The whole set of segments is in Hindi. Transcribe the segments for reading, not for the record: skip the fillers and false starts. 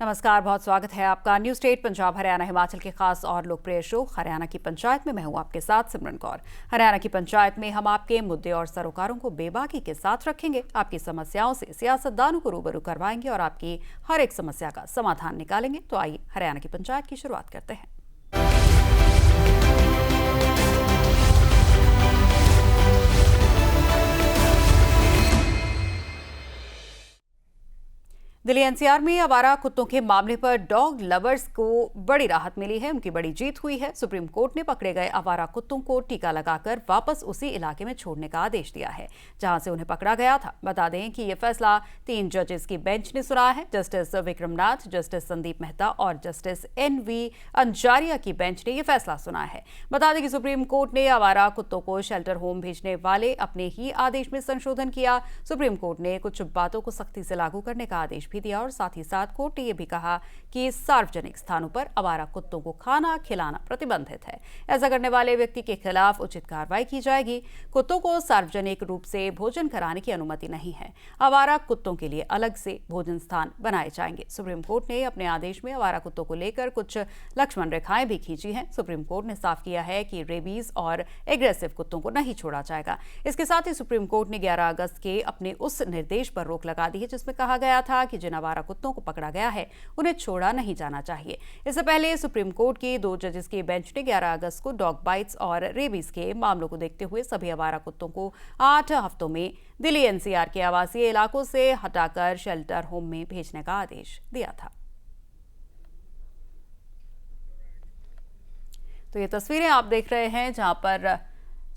नमस्कार, बहुत स्वागत है आपका न्यूज स्टेट पंजाब हरियाणा हिमाचल के खास और लोकप्रिय शो हरियाणा की पंचायत में। मैं हूं आपके साथ सिमरन कौर। हरियाणा की पंचायत में हम आपके मुद्दे और सरोकारों को बेबाकी के साथ रखेंगे, आपकी समस्याओं से सियासतदानों को रूबरू करवाएंगे और आपकी हर एक समस्या का समाधान निकालेंगे। तो आइए हरियाणा की पंचायत की शुरुआत करते हैं। दिल्ली एनसीआर में आवारा कुत्तों के मामले पर डॉग लवर्स को बड़ी राहत मिली है। उनकी बड़ी जीत हुई है। सुप्रीम कोर्ट ने पकड़े गए आवारा कुत्तों को टीका लगाकर वापस उसी इलाके में छोड़ने का आदेश दिया है जहां से उन्हें पकड़ा गया था। बता दें कि यह फैसला 3 जजेस की बेंच ने सुना है। जस्टिस विक्रमनाथ, जस्टिस संदीप मेहता और जस्टिस NV अंजारिया की बेंच ने यह फैसला सुना है। बता दें कि सुप्रीम कोर्ट ने आवारा कुत्तों को शेल्टर होम भेजने वाले अपने ही आदेश में संशोधन किया। सुप्रीम कोर्ट ने कुछ बातों को सख्ती से लागू करने का आदेश भी दिया और साथ ही साथ कोर्ट ने यह भी कहा कि सार्वजनिक स्थानों पर आवारा कुत्तों को खाना खिलाना प्रतिबंधित है। ऐसा करने वाले व्यक्ति के खिलाफ उचित कार्रवाई की जाएगी। कुत्तों को सार्वजनिक रूप से भोजन कराने की अनुमति नहीं है। आवारा कुत्तों के लिए अलग से भोजन स्थान बनाए जाएंगे। सुप्रीम कोर्ट ने अपने आदेश में आवारा कुत्तों को लेकर कुछ लक्ष्मण रेखाएं भी खींची हैं। सुप्रीम कोर्ट ने साफ किया है कि रेबीज और एग्रेसिव कुत्तों को नहीं छोड़ा जाएगा। इसके साथ ही सुप्रीम कोर्ट ने 11 अगस्त के अपने उस निर्देश पर रोक लगा दी है जिसमें कहा गया था कि जिन आवारा कुत्तों को पकड़ा गया है उन्हें छोड़ा नहीं जाना चाहिए। इससे पहले सुप्रीम कोर्ट की 2 जजेस की बेंच ने 11 अगस्त को डॉग बाइट्स और रेबीज के मामलों को देखते हुए सभी आवारा कुत्तों को 8 हफ्तों में दिल्ली एनसीआर के आवासीय इलाकों से हटाकर शेल्टर होम में भेजने का आदेश दिया था। तो ये तस्वीरें आप देख रहे हैं जहां पर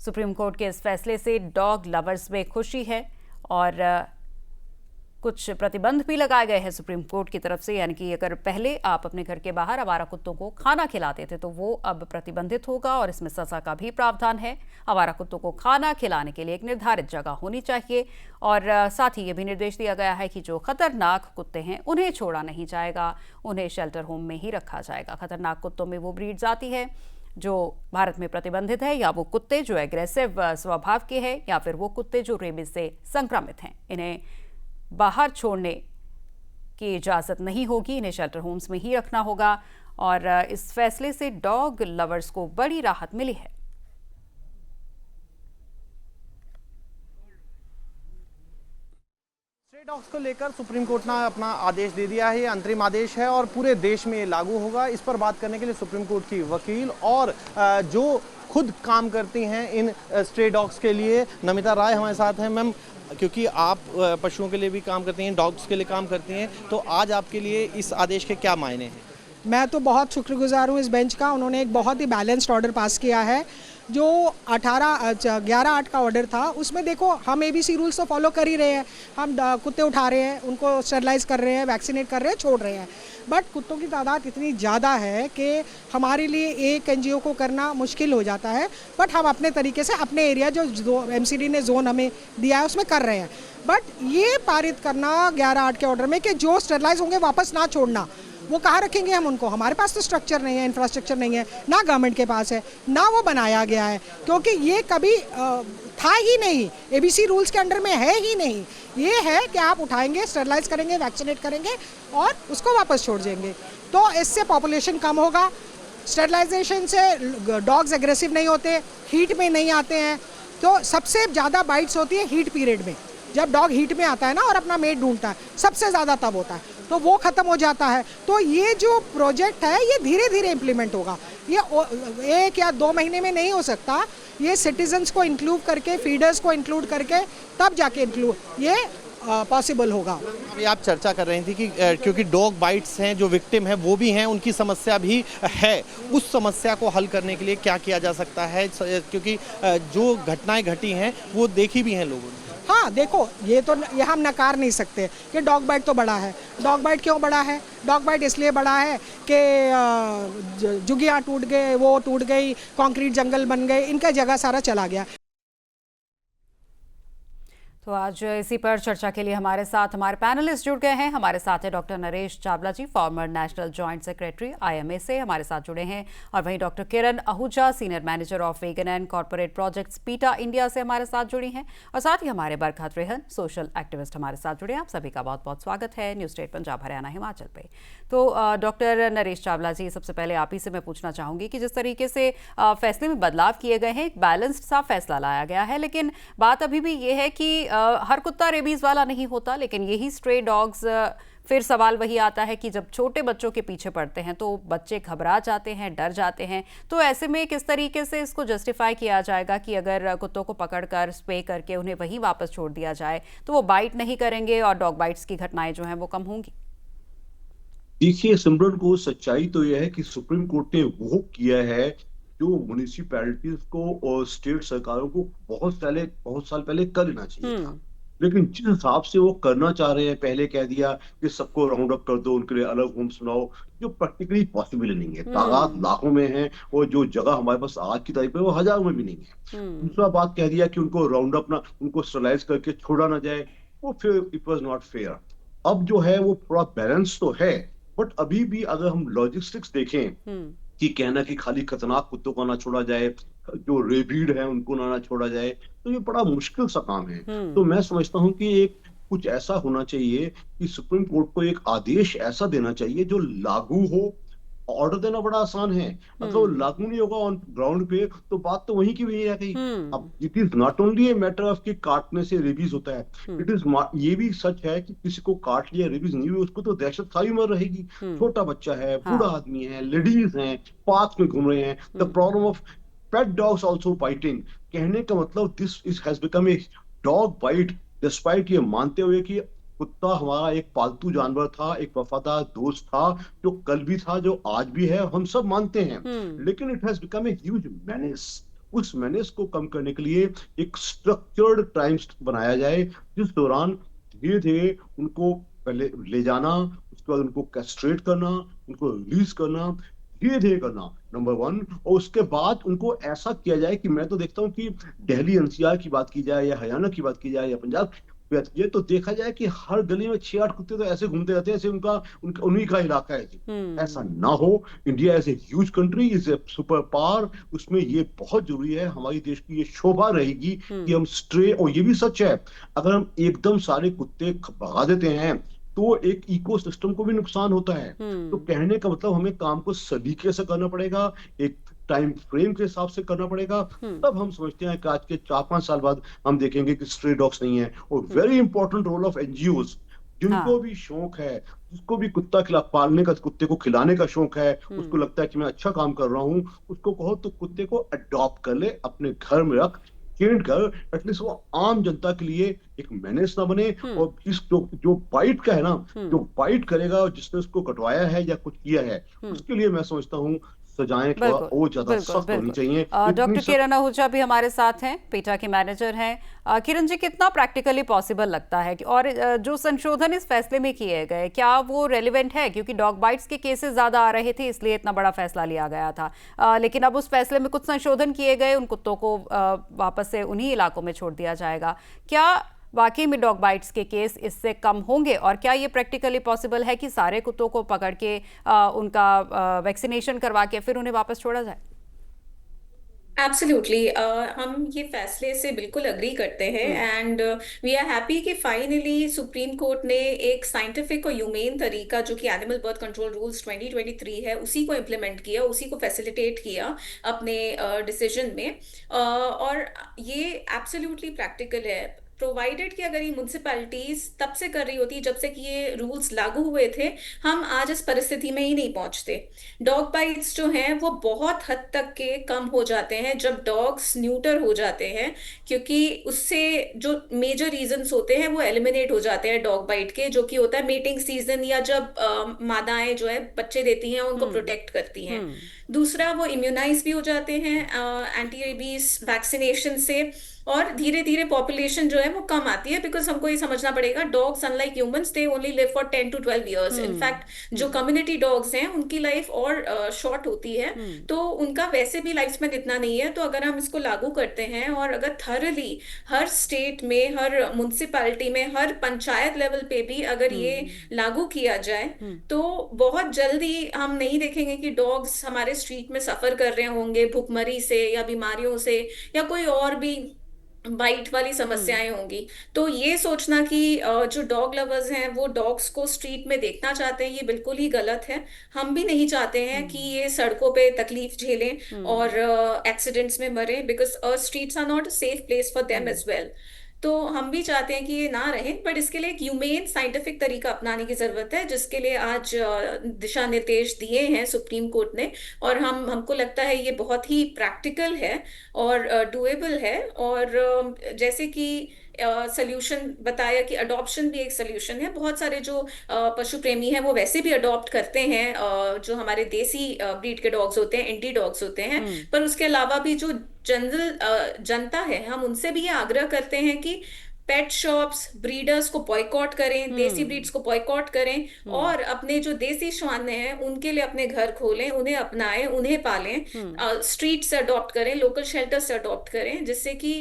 सुप्रीम कोर्ट के इस फैसले से डॉग लवर्स में खुशी है और कुछ प्रतिबंध भी लगाए गए हैं सुप्रीम कोर्ट की तरफ से। यानी कि अगर पहले आप अपने घर के बाहर आवारा कुत्तों को खाना खिलाते थे तो वो अब प्रतिबंधित होगा और इसमें सजा का भी प्रावधान है। आवारा कुत्तों को खाना खिलाने के लिए एक निर्धारित जगह होनी चाहिए और साथ ही ये भी निर्देश दिया गया है कि जो खतरनाक कुत्ते हैं उन्हें छोड़ा नहीं जाएगा, उन्हें शेल्टर होम में ही रखा जाएगा। खतरनाक कुत्तों में वो ब्रीड्स आती है जो भारत में प्रतिबंधित है, या वो कुत्ते जो एग्रेसिव स्वभाव के हैं, या फिर वो कुत्ते जो रेबीज से संक्रमित हैं। इन्हें बाहर छोड़ने की इजाज़त नहीं होगी, इन्हें शेल्टर होम्स में ही रखना होगा और इस फैसले से डॉग लवर्स को बड़ी राहत मिली है। स्ट्रे डॉग्स को लेकर सुप्रीम कोर्ट ने अपना आदेश दे दिया है। ये अंतरिम आदेश है और पूरे देश में ये लागू होगा। इस पर बात करने के लिए सुप्रीम कोर्ट की वकील और जो खुद काम करती हैं इन स्ट्रे डॉग्स के लिए, नमिता राय हमारे साथ हैं। मैम, क्योंकि आप पशुओं के लिए भी काम करती हैं, डॉग्स के लिए काम करती हैं, तो आज आपके लिए इस आदेश के क्या मायने हैं? मैं तो बहुत शुक्रगुजार हूँ इस बेंच का। उन्होंने एक बहुत ही बैलेंस्ड ऑर्डर पास किया है। जो 11/8 का ऑर्डर था उसमें देखो हम ABC रूल्स तो फॉलो कर ही रहे हैं। हम कुत्ते उठा रहे हैं, उनको स्टरलाइज कर रहे हैं, वैक्सीनेट कर रहे हैं, छोड़ रहे हैं। बट कुत्तों की तादाद इतनी ज़्यादा है कि हमारे लिए एक NGO को करना मुश्किल हो जाता है। बट हम अपने तरीके से अपने एरिया जो MCD ने जोन हमें दिया है उसमें कर रहे हैं। बट ये पारित करना 11/8 के ऑर्डर में कि जो स्टरलाइज होंगे वापस ना छोड़ना, वो कहाँ रखेंगे हम उनको? हमारे पास तो स्ट्रक्चर नहीं है, इंफ्रास्ट्रक्चर नहीं है, ना गवर्नमेंट के पास है, ना वो बनाया गया है, क्योंकि ये कभी था ही नहीं, ABC रूल्स के अंडर में है ही नहीं। ये है कि आप उठाएंगे, स्टरलाइज करेंगे, वैक्सीनेट करेंगे और उसको वापस छोड़ देंगे। तो इससे पॉपुलेशन कम होगा। स्टरलाइजेशन से डॉग्स एग्रेसिव नहीं होते, हीट में नहीं आते हैं। तो सबसे ज़्यादा बाइट्स होती है हीट पीरियड में, जब डॉग हीट में आता है ना और अपना मेट ढूंढता है, सबसे ज़्यादा तब होता है, तो वो ख़त्म हो जाता है। तो ये जो प्रोजेक्ट है ये धीरे धीरे इम्प्लीमेंट होगा। ये 1 या 2 महीने में नहीं हो सकता। ये सिटीजन्स को इंक्लूड करके, फीडर्स को इंक्लूड करके तब जाके ये पॉसिबल होगा। अभी आप चर्चा कर रही थी कि क्योंकि डॉग बाइट्स हैं, जो विक्टिम हैं वो भी हैं, उनकी समस्या भी है। उस समस्या को हल करने के लिए क्या किया जा सकता है? क्योंकि जो घटनाएं घटी हैं वो देखी भी हैं लोगों ने। हाँ देखो, ये हम नकार नहीं सकते कि डॉग बाइट तो बड़ा है। डॉग बाइट क्यों बड़ा है? डॉग बाइट इसलिए बड़ा है कि जुगियाँ टूट गए, वो टूट गई, कंक्रीट जंगल बन गए, इनका जगह सारा चला गया। तो आज इसी पर चर्चा के लिए हमारे साथ हमारे पैनलिस्ट जुड़ गए हैं। हमारे साथ है doctor Naresh Chawla ji, former national joint secretary IMA से हमारे साथ जुड़े हैं, और वहीं doctor Kiran Ahuja, senior manager of vegan and corporate projects PETA India से हमारे साथ जुड़ी हैं, और साथ ही हमारे बरखा त्रेहन, सोशल एक्टिविस्ट हमारे साथ जुड़े हैं। आप सभी का बहुत बहुत स्वागत है न्यूज स्टेट पंजाब हरियाणा हिमाचल पे। तो डॉक्टर नरेश चावला जी, सबसे पहले आप ही से मैं पूछना चाहूंगी कि जिस तरीके से फैसले में बदलाव किए गए हैं, एक बैलेंस्ड सा फैसला लाया गया है, लेकिन बात अभी भी ये है कि हर कुत्ता रेबीज वाला नहीं होता, लेकिन यही स्ट्रे डॉग्स, फिर सवाल वही आता है कि जब छोटे बच्चों के पीछे पड़ते हैं तो बच्चे घबरा जाते हैं, डर जाते हैं। तो ऐसे में किस तरीके से इसको जस्टिफाई किया जाएगा कि अगर कुत्तों को पकड़कर स्प्रे करके उन्हें वहीं वापस छोड़ दिया जाए तो वो बाइट नहीं करेंगे और डॉग बाइट्स की घटनाएं जो हैं वो कम होंगी? देखिए सिमरन को, सच्चाई तो यह है कि सुप्रीम कोर्ट ने वो किया है जो म्युनिसिपैलिटीज को और स्टेट सरकारों को बहुत साल पहले कर लेना चाहिए था। लेकिन जिस हिसाब से वो करना चाह रहे हैं, पहले कह दिया कि सबको राउंड अप कर दो, उनके लिए अलग होम्स बनाओ, जो प्रैक्टिकली पॉसिबल नहीं है। तादाद लाखों में है और जो जगह हमारे पास आज की तारीख में वो हजारों में भी नहीं है। दूसरा बात कह दिया कि उनको राउंड अप ना, उनको स्टरलाइज करके छोड़ा ना जाए, वो फिर इट वाज नॉट फेयर। अब जो है वो थोड़ा बैलेंस तो है, बट अभी भी अगर हम लॉजिस्टिक्स देखें कि कहना कि खाली खतरनाक कुत्तों को ना छोड़ा जाए, जो रेबीड है उनको ना छोड़ा जाए, तो ये बड़ा मुश्किल सा काम है। तो मैं समझता हूँ कि एक कुछ ऐसा होना चाहिए कि सुप्रीम कोर्ट को एक आदेश ऐसा देना चाहिए जो लागू हो। ऑर्डर देना बड़ा आसान है, अगर वो लागू नहीं होगा ऑन ग्राउंड पे तो बात तो वहीं की वहीं रह गई। अब it is not only a matter of कि काटने से रेबीज होता है, इट इज ये भी सच है कि किसी को काट लिया, रेबीज नहीं हुई, उसको तो दहशत सारी उम्र रहेगी। छोटा बच्चा है, बूढ़ा आदमी है, लेडीज हैं, पार्क में घूम रहे हैं। The problem of pet dogs also biting, कहने का मतलब this is has become a dog bite, despite ये मानते हुए कि कुत्ता हमारा एक पालतू जानवर था, एक वफादार दोस्त था, जो कल भी था, जो आज भी है, हम सब मानते हैं। लेकिन it has become a huge menace. उस मेनेस को कम करने के लिए एक स्ट्रक्चर्ड टाइम बनाया जाए, जिस दौरान धीरे धीरे उनको पहले ले जाना, उसके बाद उनको कैस्ट्रेट करना, उनको रिलीज करना, धीरे धीरे करना, नंबर 1। और उसके बाद उनको ऐसा किया जाए कि मैं तो देखता हूँ कि दिल्ली एनसीआर की बात की जाए या हरियाणा की बात की जाए या पंजाब, ये तो देखा जाए कि हर गली में 6-8 कुत्ते तो ऐसे घूमते रहते हैं, ऐसे उनका उन्हीं का इलाका है जी। ऐसा ना हो। India as a huge country, is a super power, उसमें ये बहुत जरूरी है, हमारी देश की ये शोभा रहेगी कि हम स्ट्रे, और ये भी सच है, अगर हम एकदम सारे कुत्ते भगा देते हैं तो एक इकोसिस्टम को भी नुकसान होता है। तो कहने का मतलब हमें काम को सलीके से करना पड़ेगा, एक टाइम फ्रेम के हिसाब से करना पड़ेगा। तब हम समझते हैं कि आज के 4-5 साल बाद हम देखेंगे कि स्ट्रे डॉग्स नहीं है। और very important role of NGOs, जिनको भी शौक है, जिसको भी कुत्ता पालने का, कुत्ते को खिलाने का शौक है, उसको लगता है कि मैं अच्छा काम कर रहा हूँ, उसको कहो तो कुत्ते को अडॉप्ट कर ले, अपने घर में रख, ट्रेन कर, एटलीस्ट वो आम जनता के लिए एक मेनेस ना बने। और इस जो बाइट का है ना, जो बाइट करेगा और जिसने उसको कटवाया है या कुछ किया है, उसके लिए मैं समझता हूँ सजाएं थोड़ा और ज्यादा सख्त होनी चाहिए। डॉक्टर किरण आहूजा भी हमारे साथ हैं, पीटा के मैनेजर हैं। किरण जी, कितना प्रैक्टिकली पॉसिबल लगता है और जो संशोधन इस फैसले में किए गए, क्या वो रेलिवेंट है? क्योंकि डॉग बाइट्स के केसेस ज्यादा आ रहे थे, इसलिए इतना बड़ा फैसला लिया गया था, लेकिन अब उस फैसले में कुछ संशोधन किए गए, उन कुत्तों को वापस से उन्हीं इलाकों में छोड़ दिया जाएगा। क्या वाकई में डॉग बाइट्स के केस इससे कम होंगे, और क्या ये प्रैक्टिकली पॉसिबल है कि सारे कुत्तों को पकड़ के उनका वैक्सीनेशन करवा के फिर उन्हें वापस छोड़ा जाए? एब्सोल्युटली, हम ये फैसले से बिल्कुल अग्री करते हैं एंड वी आर हैप्पी कि फाइनली सुप्रीम कोर्ट ने एक साइंटिफिक और ह्यूमेन तरीका, जो कि एनिमल बर्थ कंट्रोल रूल्स 2023 है, उसी को इम्प्लीमेंट किया, उसी को फैसिलिटेट किया अपने डिसीजन में। और ये एब्सोल्युटली प्रैक्टिकल है, प्रोवाइडेड कि अगर ये म्यूनसिपैलिटीज तब से कर रही होती जब से कि ये रूल्स लागू हुए थे, हम आज इस परिस्थिति में ही नहीं पहुंचते। डॉग बाइट्स जो हैं वो बहुत हद तक के कम हो जाते हैं जब डॉग्स न्यूटर हो जाते हैं, क्योंकि उससे जो मेजर रीजंस होते हैं वो एलिमिनेट हो जाते हैं डॉग बाइट के, जो कि होता है मेटिंग सीजन या जब मादाएं जो है बच्चे देती हैं उनको प्रोटेक्ट करती हैं। दूसरा, वो इम्यूनाइज भी हो जाते हैं एंटी रेबीज वैक्सीनेशन से, और धीरे धीरे पॉपुलेशन जो है वो कम आती है, बिकॉज हमको ये समझना पड़ेगा dogs unlike humans they only live for 10 to 12 years। In fact जो कम्युनिटी डॉग्स हैं उनकी लाइफ और शॉर्ट होती है, तो उनका वैसे भी लाइफ स्पैन इतना नहीं है। तो अगर हम इसको लागू करते हैं और अगर थरली हर स्टेट में, हर म्युनिसिपैलिटी में, हर पंचायत लेवल पे भी अगर ये लागू किया जाए, तो बहुत जल्दी हम नहीं देखेंगे कि डॉग्स हमारे स्ट्रीट में सफर कर रहे होंगे भुखमरी से या बीमारियों से या कोई और भी बाइट वाली समस्याएं होंगी। तो ये सोचना कि जो डॉग लवर्स हैं वो डॉग्स को स्ट्रीट में देखना चाहते हैं, ये बिल्कुल ही गलत है। हम भी नहीं चाहते हैं कि ये सड़कों पे तकलीफ झेलें और एक्सीडेंट्स में मरे, because streets are not a safe place for them as well. तो हम भी चाहते हैं कि ये ना रहे, बट इसके लिए एक ह्यूमेन साइंटिफिक तरीका अपनाने की जरूरत है, जिसके लिए आज दिशा निर्देश दिए हैं सुप्रीम कोर्ट ने। और हमको लगता है ये बहुत ही प्रैक्टिकल है और डुएबल है। और जैसे कि सोल्यूशन बताया कि अडॉप्शन भी एक सोल्यूशन है। बहुत सारे जो पशु प्रेमी हैं वो वैसे भी अडॉप्ट करते हैं, जो हमारे देसी ब्रीड के डॉग्स होते हैं, इंडी डॉग्स होते हैं। पर उसके अलावा भी जो जनरल जनता है, हम उनसे भी ये आग्रह करते हैं कि पेट शॉप्स, ब्रीडर्स को बॉयकॉट करें, देसी ब्रीड्स को बॉयकॉट करें और अपने जो देसी श्वान हैं उनके लिए अपने घर खोलें, उन्हें अपनाएं, उन्हें पालें, स्ट्रीट से अडॉप्ट करें, लोकल शेल्टर से अडॉप्ट करें, जिससे कि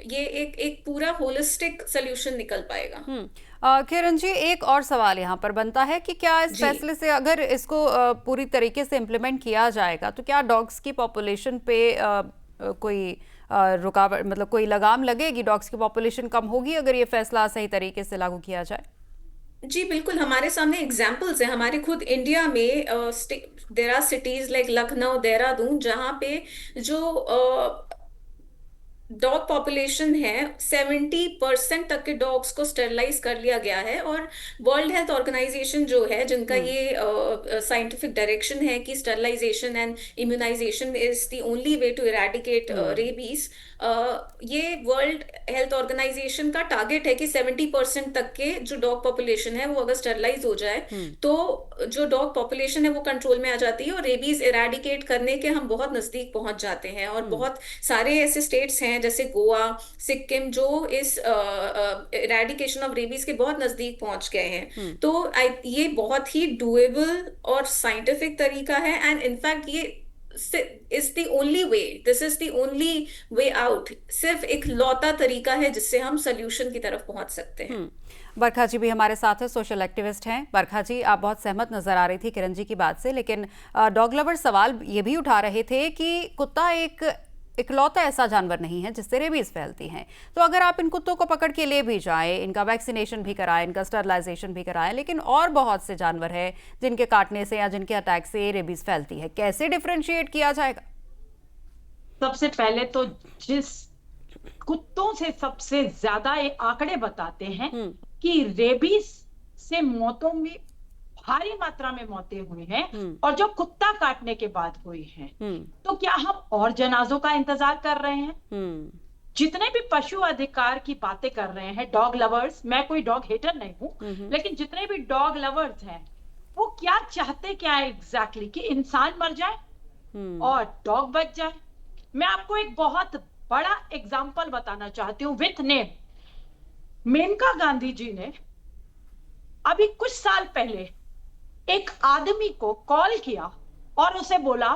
ये एक पूरा होलिस्टिक सोल्यूशन निकल पाएगा। किरण जी, एक और सवाल यहाँ पर बनता है कि क्या इस फैसले से अगर इसको पूरी तरीके से इम्प्लीमेंट किया जाएगा तो क्या डॉग्स की पॉपुलेशन पे कोई रुकावट, मतलब कोई लगाम लगेगी? डॉग्स की पॉपुलेशन कम होगी अगर ये फैसला सही तरीके से लागू किया जाए? जी बिल्कुल, हमारे सामने एग्जाम्पल्स हैं। हमारे खुद इंडिया में there are cities like Lucknow, Dehradun, जहाँ पे जो डॉग पॉपुलेशन है 70% तक के डॉग्स को स्टेरलाइज कर लिया गया है। और वर्ल्ड हेल्थ ऑर्गेनाइजेशन जो है, जिनका ये साइंटिफिक डायरेक्शन है कि sterilization and immunization is the only way to eradicate rabies, ये वर्ल्ड हेल्थ ऑर्गेनाइजेशन का टारगेट है कि 70% तक के जो डॉग पॉपुलेशन है वो अगर स्टेरलाइज हो जाए तो जो डॉग पॉपुलेशन है वो कंट्रोल में आ जाती है और रेबीज इरेडिकेट करने के हम बहुत नजदीक पहुंच जाते हैं। और बहुत सारे ऐसे स्टेट्स हैं जैसे गोवा, सिक्किम, जो इस इरेडिकेशन ऑफ रेबीज के बहुत नजदीक पहुंच गए हैं। तो ये बहुत ही डुएबल और साइंटिफिक तरीका है, एंड इनफैक्ट ये is the only way, this is the only way out। सिर्फ एक लौता तरीका है जिससे हम सोल्यूशन की तरफ पहुंच सकते हैं। बरखा जी भी हमारे साथ है, सोशल एक्टिविस्ट हैं। बरखा जी, आप बहुत सहमत नजर आ रही थी किरण जी की बात से, लेकिन डॉग लवर सवाल ये भी उठा रहे थे कि कुत्ता एक इकलौता ऐसा जानवर नहीं है जिससे रेबीज फैलती हैं। तो अगर आप इन कुत्तों को पकड़ के ले भी जाएं, इनका वैक्सीनेशन भी कराएं, इनका स्टरलाइजेशन भी कराएं, लेकिन और बहुत से जानवर हैं जिनके काटने से या जिनके अटैक से रेबीज फैलती है, कैसे डिफरेंशिएट किया जाएगा? सबसे पहले तो जिस कुत्तों से सबसे ज्यादा ये आंकड़े बताते हैं कि रेबीज से मौतों में भारी मात्रा में मौतें हुई हैं और जो कुत्ता काटने के बाद हुई हैं, तो क्या हम और जनाजों का इंतजार कर रहे हैं? जितने भी पशु अधिकार की बातें कर रहे हैं डॉग लवर्स, मैं कोई डॉग हेटर नहीं हूं, लेकिन जितने भी डॉग लवर्स हैं वो क्या चाहते क्या है एग्जैक्टली? कि इंसान मर जाए और डॉग बच जाए। मैं आपको एक बहुत बड़ा एग्जाम्पल बताना चाहती हूँ विथ नेम। मेनका गांधी जी ने अभी कुछ साल पहले एक आदमी को कॉल किया और उसे बोला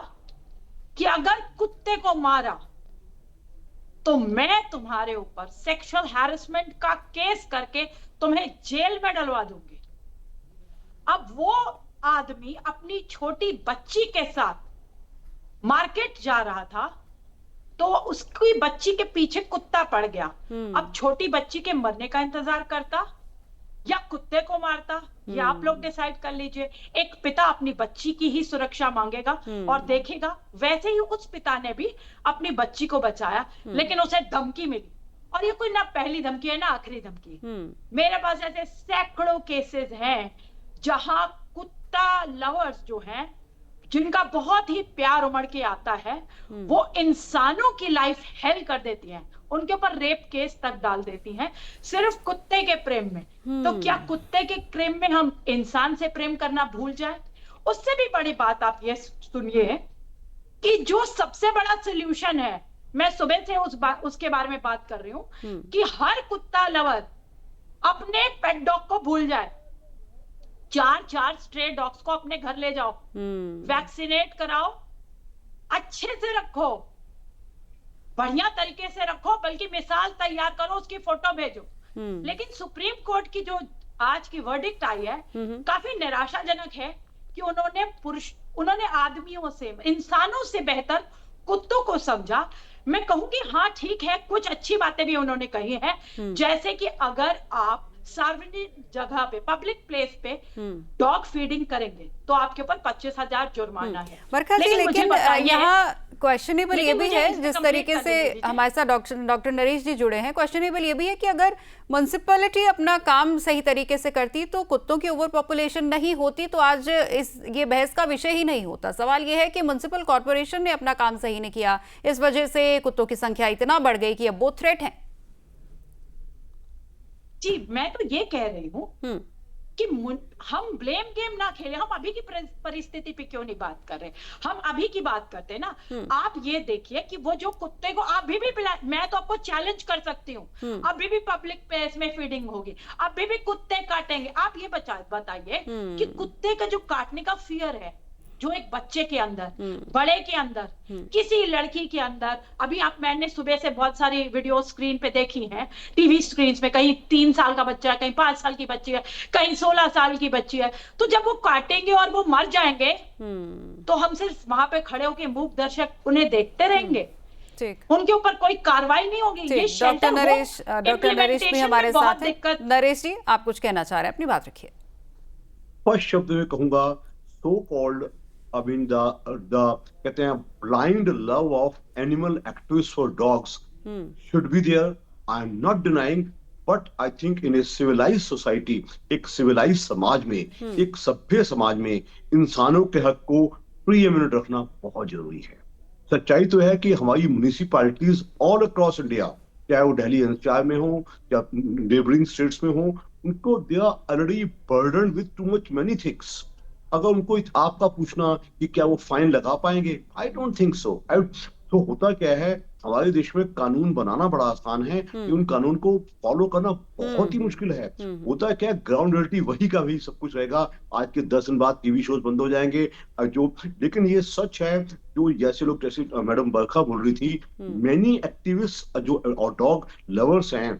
कि अगर कुत्ते को मारा तो मैं तुम्हारे ऊपर सेक्सुअल हैरेसमेंट का केस करके तुम्हें जेल में डलवा दूंगी। अब वो आदमी अपनी छोटी बच्ची के साथ मार्केट जा रहा था तो उसकी बच्ची के पीछे कुत्ता पड़ गया। अब छोटी बच्ची के मरने का इंतजार करता या कुत्ते को मारता, ये आप लोग डिसाइड कर लीजिए। एक पिता अपनी बच्ची की ही सुरक्षा मांगेगा और देखेगा। वैसे ही उस पिता ने भी अपनी बच्ची को बचाया, लेकिन उसे धमकी मिली, और ये कोई ना पहली धमकी है ना आखिरी धमकी। मेरे पास ऐसे सैकड़ों केसेस हैं जहां कुत्ता लवर्स जो हैं, जिनका बहुत ही प्यार उमड़ के आता है, वो इंसानों की लाइफ हेल कर देती हैं, उनके ऊपर रेप केस तक डाल देती हैं सिर्फ कुत्ते के प्रेम में। तो क्या कुत्ते के प्रेम में हम इंसान से प्रेम करना भूल जाए? उससे भी बड़ी बात आप ये सुनिए कि जो सबसे बड़ा सोल्यूशन है मैं सुबह से उसके बारे में बात कर रही हूँ कि हर कुत्ता लवर अपने पेट डॉग को भूल जाए। 4 स्ट्रे डॉग्स को अपने घर ले जाओ, वैक्सीनेट कराओ, अच्छे से रखो, बढ़िया तरीके से रखो, बल्कि मिसाल तैयार करो, उसकी फोटो भेजो। लेकिन सुप्रीम कोर्ट की जो आज की वर्डिक्ट आई है काफी निराशाजनक है कि उन्होंने आदमियों से, इंसानों से बेहतर कुत्तों को समझा। मैं कहूंगी हाँ ठीक है, कुछ अच्छी बातें भी उन्होंने कही है, जैसे कि अगर आप सार्वजनिक जगह पे, पब्लिक प्लेस पे डॉग फीडिंग करेंगे तो आपके ऊपर 25,000 जुर्माना है। बरखा जी, लेकिन यहाँ क्वेश्चनेबल ये भी है, जिस तरीके से हमारे साथ डॉक्टर नरेश जी जुड़े हैं, क्वेश्चनेबल ये भी है कि अगर म्युनिसिपैलिटी अपना काम सही तरीके से करती तो कुत्तों की ओवर पॉपुलेशन नहीं होती, तो आज ये बहस का विषय ही नहीं होता। सवाल ये है कि म्युनिसिपल कॉर्पोरेशन ने अपना काम सही नहीं किया, इस वजह से कुत्तों की संख्या इतना बढ़ गई कि अब वो थ्रेट है। जी, मैं तो ये कह रही हूँ कि हम ब्लेम गेम ना खेलें। हम अभी की परिस्थिति पे क्यों नहीं बात कर रहे, हम अभी की बात करते हैं ना। आप ये देखिए कि वो जो कुत्ते को अभी भी मैं तो आपको चैलेंज कर सकती हूँ, अभी भी पब्लिक प्लेस में फीडिंग होगी, अभी भी कुत्ते काटेंगे। आप ये बताइए कि कुत्ते का जो काटने का फियर है, जो एक बच्चे के अंदर, बड़े के अंदर, किसी लड़की के अंदर, अभी मैंने सुबह से बहुत सारी वीडियो स्क्रीन पे देखी हैं, टीवी स्क्रीन पे, कहीं 3 साल का बच्चा है, कहीं 5 साल की बच्ची है, कहीं 16 साल की बच्ची है। तो जब वो काटेंगे और वो मर जाएंगे तो हम सिर्फ वहां पे खड़े होकर मूक दर्शक उन्हें देखते रहेंगे, उनके ऊपर कोई कार्रवाई नहीं होगी। ये डॉक्टर नरेश भी हमारे साथ हैं। नरेश जी, आप कुछ कहना चाह रहे हैं, अपनी बात रखिए। फर्स्ट शब्द में कहूंगा, सो कॉल्ड कहते हैं blind love of animal activists for dogs should be there. I am not denying, but I think in a civilized society, एक civilized समाज में, एक सभ्य समाज में इंसानों के हक को प्रीएमिनेंट रखना बहुत जरूरी है। सच्चाई तो है कि हमारी म्युनिसिपैलिटीज ऑल अक्रॉस इंडिया, चाहे वो दिल्ली एनसीआर में हो या नेबरिंग स्टेट्स में हो, उनको they are already burdened with too much many things. अगर उनको आपका पूछना कि क्या वो फाइन लगा पाएंगे, आई डोंट थिंक सो। तो होता क्या है, हमारे देश में कानून बनाना बड़ा आसान है, कि उन कानून को फॉलो करना बहुत ही मुश्किल है। होता है क्या, ग्राउंड रियलिटी वही का वही सब कुछ रहेगा। आज के 10 दिन बाद टीवी शोज बंद हो जाएंगे लेकिन ये सच है, जो जैसे लोग, जैसे मैडम बरखा बोल रही थी, मेनी एक्टिविस्ट जो और डॉग लवर्स हैं,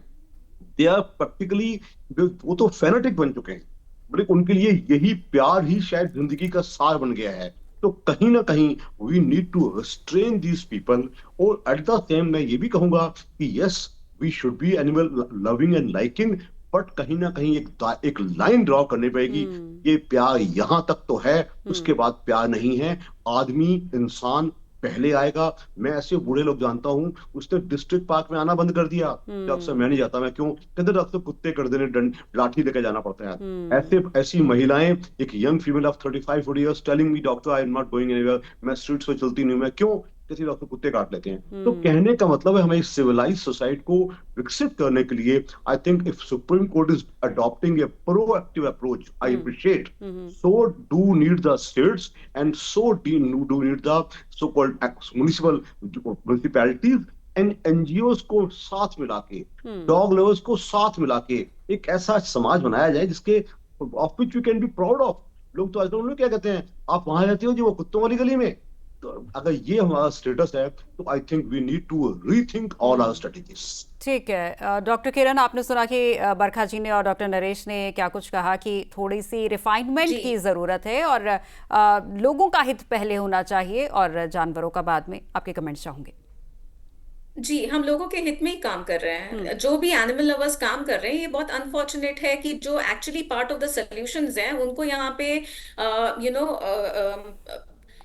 दे आर प्रैक्टिकली, वो तो फैनेटिक बन चुके हैं, बल्कि उनके लिए यही प्यार ही शायद जिंदगी का सार बन गया है। तो कहीं ना कहीं we need to restrain these people. और एट द सेम मैं ये भी कहूंगा कि yes, we should be animal loving and liking, but कहीं ना कहीं एक लाइन ड्रॉ करनी पड़ेगी। ये प्यार यहां तक तो है, उसके बाद प्यार नहीं है। आदमी, इंसान पहले आएगा। मैं ऐसे बूढ़े लोग जानता हूँ, उसने डिस्ट्रिक्ट पार्क में आना बंद कर दिया। अक्सर मैं नहीं जाता, मैं क्यों, कहते अक्सर कुत्ते कर देने, लाठी लेकर जाना पड़ता है। ऐसी महिलाएं, एक young female of 35 years telling me, doctor I am not going anywhere, मैं स्ट्रीट्स पे चलती नहीं हूँ। मैं क्यों, किसी डॉक्टर कुत्ते काट लेते हैं। तो कहने का मतलब है, हमें सिविलाइज सोसाइटी को विकसित करने के लिए, I think if supreme court is adopting A proactive approach, I appreciate, so do need the states and so do need the so called municipalities and NGO को साथ मिला के, डॉग लवर्स को साथ मिला के एक ऐसा समाज बनाया जाए जिसके of which we can be proud of. लोग तो आजकल उन्होंने क्या कहते हैं, आप वहां रहते हो जी वो कुत्तों वाली गली में। तो अगर ये हमारा स्टेटस है, तो I think we need to rethink all our strategies. ठीक है डॉक्टर किरण, आपने सुना कि बरखा जी ने और डॉक्टर नरेश ने क्या कुछ कहा कि थोड़ी सी रिफाइनमेंट की जरूरत है और लोगों का हित पहले होना चाहिए और जानवरों का बाद में। आपके कमेंट्स चाहूंगे। जी, हम लोगों के हित में ही काम कर रहे हैं। जो भी एनिमल लवर्स काम कर रहे हैं, ये बहुत अनफॉर्चुनेट है कि जो actually part of the solutions हैं, उनको यहाँ पे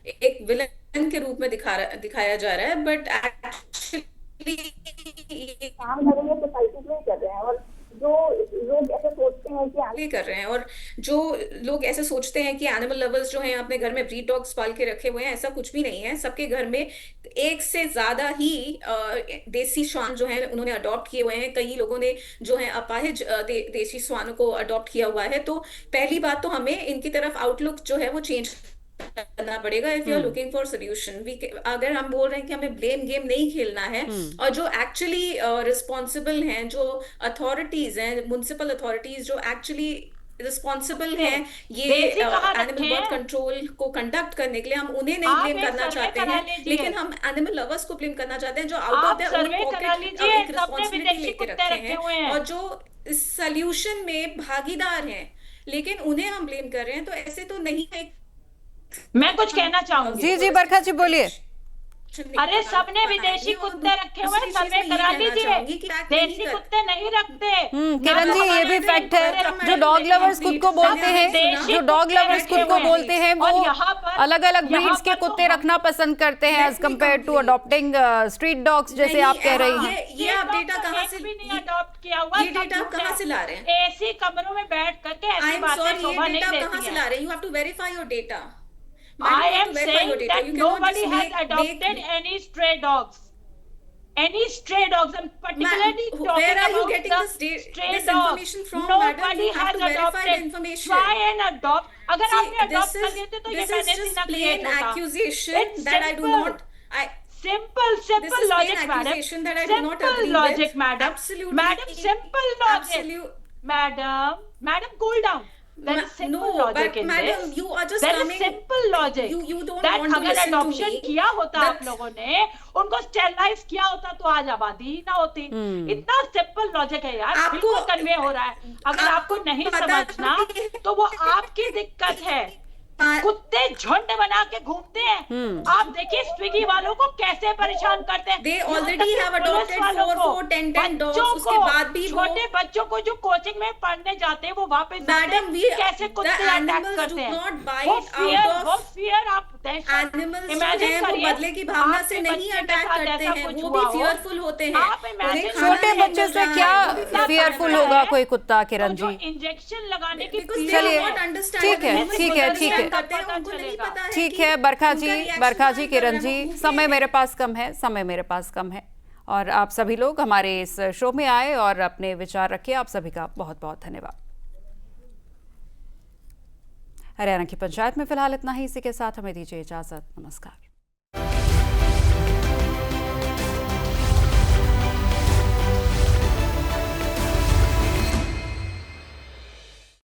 एक विलन के रूप में दिखाया जा रहा है, बट एक्चुअली काम करेंगे सोसाइटी में कर रहे हैं। और जो लोग ऐसे सोचते हैं कि कर रहे हैं, और जो लोग ऐसे सोचते हैं कि एनिमल लवर्स जो हैं अपने घर में ब्रीड डॉग्स पाल के रखे हुए हैं, ऐसा कुछ भी नहीं है। सबके घर में एक से ज्यादा ही देसी श्वान जो है उन्होंने अडॉप्ट किए हुए हैं। कई लोगों ने जो है अपाहिज देसी श्वानों को अडॉप्ट किया हुआ है। तो पहली बात तो हमें इनकी तरफ आउटलुक जो है वो चेंज करना पड़ेगा if you are looking for solution. अगर हम बोल रहे हैं कि हमें ब्लेम गेम नहीं खेलना है, और जो एक्चुअली रिस्पॉन्सिबल हैं, जो अथॉरिटीज हैं, म्युनिसिपल अथॉरिटीज जो एक्चुअली रिस्पॉन्सिबल हैं ये देसी कहाँ एनिमल रखे बर्थ हैं? कंट्रोल को कंडक्ट करने के लिए, हम उन्हें नहीं आप ब्लेम एक करना सर्वे चाहते करा हैं, लीजिए। लेकिन हम एनिमल लवर्स को ब्लेम करना चाहते हैं जो आउट ऑफ आप देयर ओन सर्वे करा पॉकेट लीजिए, एक सबने रिस्पॉन्सिबिलिटी विदेशी लेके कुत्ते रखे रखे हैं, हुए हैं। और जो इस सोल्यूशन में भागीदार हैं, लेकिन उन्हें हम ब्लेम कर रहे हैं, तो ऐसे तो नहीं है। मैं कुछ कहना चाहूंगी। जी जी बरखा जी बोलिए। अरे सबने विदेशी कुत्ते रखे हुए, सर्वे करा लीजिए। देसी कुत्ते नहीं रखते। किरण जी ये भी फैक्ट है, जो डॉग लवर्स खुद को बोलते हैं, जो डॉग लवर्स खुद को बोलते हैं, वो अलग अलग ब्रीड्स के कुत्ते रखना पसंद करते हैं as compare to adopting street dogs, जैसे आप कह रही हैं। ये आप डेटा कहाँ से भी नहीं अडॉप्ट किया हुआ, ये डेटा आप कहाँ से ला रहे हैं? एसी कमरों में बैठ करके आई ऐसी एम बातें सॉरी, शोभा ये नहीं डेटा आप देती कहाँ से हैं। ला रहे हैं? You have to verify your data. I am saying that nobody has adopted any stray dogs. Any stray dogs, and particularly Where talking are you about getting the this stray this dogs. information from, madam? Nobody You have has to verify the adopted. information. Try and adopt. अगर See, आपने adopt this कर is लिए थे तो ये this is मैंने just सीना plain create होता. accusation It's that I do simple. not. Simple This is plain logic, madam. accusation that I do not Simple agree logic, with. madam. Absolutely. Madam, simple logic. Absolute. Madam, cool down. There is simple No, logic but in madam, this. you are just There is coming. simple logic. You don't that want to अगर listen to adoption me. किया होता आप That's- लोगों ने, उनको स्टेरलाइज किया होता तो आज आबादी ही ना होती। इतना सिंपल लॉजिक है यार, आपको- बिल्कुल कन्वे हो रहा है। अगर आपको नहीं पता समझना नहीं- तो वो आपकी दिक्कत है। कुत्ते झुंड बना के घूमते हैं। आप देखिए स्विगी वालों को कैसे परेशान करते हैं। They यहाँ already तक कि have पुलिस adopted वालों 4, को, 10 dogs, बच्चों उसके को, बाद भी वो- छोटे बच्चों को जो कोचिंग में पढ़ने जाते हैं वो वापस Madam, आते we हैं, कैसे the कुत्ते अटैक animals करते do हैं। not bite वो out फियर of- आप दहशत Animals जो imagine हैं वो करिए, बदले की भावना आपके से नहीं बच्चे के अटैक साथ करते ऐसा हैं, कुछ वो हुआ भी हो। fearful होते हैं। आप imagine उन्हें करिए, खाना छोटे नहीं बच्चे मिल से रहा क्या है, वो भी fearful fearful होगा है। कोई कुत्ता, किरण तो जो जी? इंजेक्शन लगाने की Because they चलिए, do not understand ठीक है, humans ठीक को है, understand ठीक है। करते हैं, उनको नहीं पता है ठीक कि है बरखा उनका जी, reaction बरखा जी, क्या कर किरण रहा है, जी, वो समय मेरे पास कम है, समय मेरे पास कम है, और आप सभी लोग हमारे इस शो में आए और अपने विचार रखे, आप सभी का बहुत बहुत धन्यवाद। हरियाणा की पंचायत में फिलहाल इतना ही, इसी के साथ हमें दीजिए इजाजत, नमस्कार।